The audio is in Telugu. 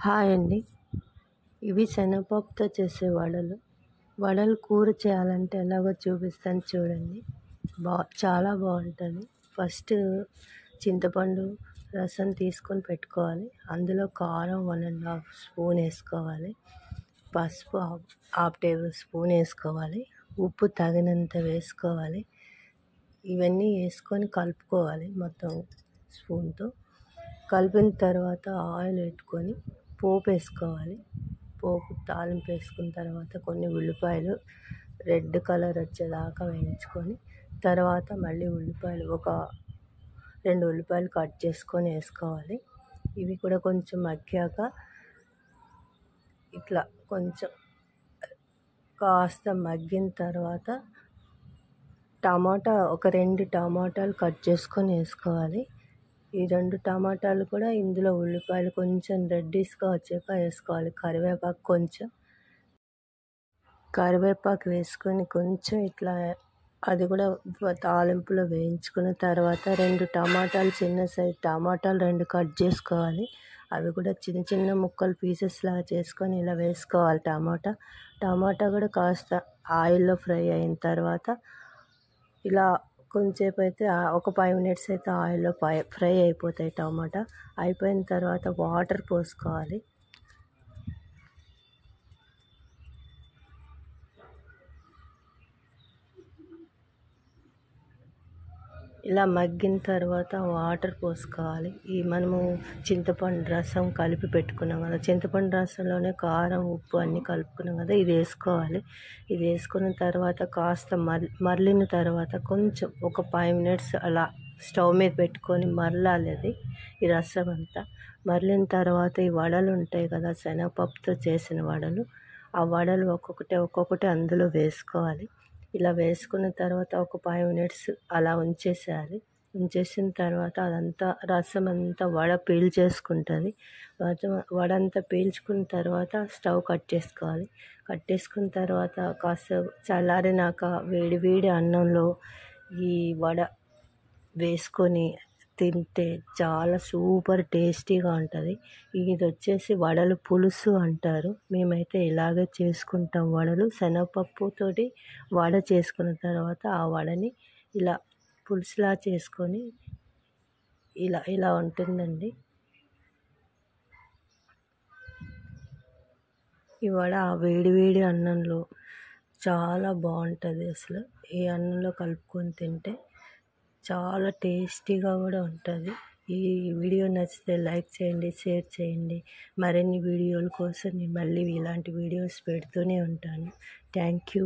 హాయ్ అండి. ఇవి శనగపప్పుతో చేసే వడలు. వడలు కూర చేయాలంటే ఎలాగో చూపిస్తాను చూడండి. చాలా బాగుంటుంది. ఫస్ట్ చింతపండు రసం తీసుకొని పెట్టుకోవాలి. అందులో కారం 1½ స్పూన్ వేసుకోవాలి. పసుపు హాఫ్ టేబుల్ స్పూన్ వేసుకోవాలి. ఉప్పు తగినంత వేసుకోవాలి. ఇవన్నీ వేసుకొని కలుపుకోవాలి మొత్తం స్పూన్తో. కలిపిన తర్వాత ఆయిల్ పెట్టుకొని పోపు వేసుకోవాలి. పోపు తాలింపు వేసుకున్న తర్వాత కొన్ని ఉల్లిపాయలు రెడ్ కలర్ వచ్చేదాకా వేయించుకొని తర్వాత మళ్ళీ ఉల్లిపాయలు ఒక 2 ఉల్లిపాయలు కట్ చేసుకొని వేసుకోవాలి. ఇవి కూడా కొంచెం మగ్గాక ఇట్లా కొంచెం కాస్త మగ్గిన తర్వాత ఒక 2 టమాటాలు కట్ చేసుకొని వేసుకోవాలి. ఈ 2 టమాటాలు కూడా ఇందులో ఉల్లిపాయలు కొంచెం రెడ్డిష్గా వచ్చాక వేసుకోవాలి. కరివేపాకు వేసుకొని కొంచెం ఇట్లా అది కూడా తాలింపులో వేయించుకున్న తర్వాత 2 టమాటాలు చిన్న సైజు టమాటాలు 2 కట్ చేసుకోవాలి. అవి కూడా చిన్న చిన్న ముక్కలు పీసెస్ లాగా చేసుకొని ఇలా వేసుకోవాలి. టమాటా కూడా కాస్త ఆయిల్లో ఫ్రై అయిన తర్వాత ఇలా కొంచెంసేపు అయితే ఒక 5 మినిట్స్ అయితే ఆయిల్లో ఫ్రై అయిపోతాయి. టమాటా అయిపోయిన తర్వాత వాటర్ పోసుకోవాలి. ఇలా మగ్గిన తర్వాత వాటర్ పోసుకోవాలి. మనము చింతపండు రసం కలిపి పెట్టుకున్నాం కదా, చింతపండు రసంలోనే కారం ఉప్పు అన్నీ కలుపుకున్నాం కదా, ఇది వేసుకోవాలి. ఇది వేసుకున్న తర్వాత కాస్త మరలిన తర్వాత కొంచెం ఒక 5 మినిట్స్ అలా స్టవ్ మీద పెట్టుకొని మరలాలి. అది ఈ రసం అంతా మరలిన తర్వాత ఈ వడలు ఉంటాయి కదా, శనగపప్పుతో చేసిన వడలు, ఆ వడలు ఒక్కొక్కటి అందులో వేసుకోవాలి. ఇలా వేసుకున్న తర్వాత ఒక 5 మినిట్స్ అలా ఉంచేసేయాలి. ఉంచేసిన తర్వాత అదంతా రసం అంతా వడ పీల్చేసుకుంటుంది. వడ అంతా పీల్చుకున్న తర్వాత స్టవ్ కట్టేసుకున్న తర్వాత కాస్త చల్లారినాక వేడి అన్నంలో ఈ వడ వేసుకొని తింటే చాలా సూపర్ టేస్టీగా ఉంటుంది. ఇది వచ్చేసి వడలు పులుసు అంటారు. మేమైతే ఇలాగే చేసుకుంటాం వడలు. శనగపప్పుతోటి వడ చేసుకున్న తర్వాత ఆ వడని ఇలా పులుసులా చేసుకొని ఇలా ఉంటుందండి. ఈ వడ వేడి అన్నంలో చాలా బాగుంటుంది. అసలు ఈ అన్నంలో కలుపుకొని తింటే చాలా టేస్టీగా కూడా ఉంటుంది. ఈ వీడియో నచ్చితే లైక్ చేయండి, షేర్ చేయండి. మరిన్ని వీడియోల కోసం నేను మళ్ళీ ఇలాంటి వీడియోస్ పెడుతూనే ఉంటాను. Thank you.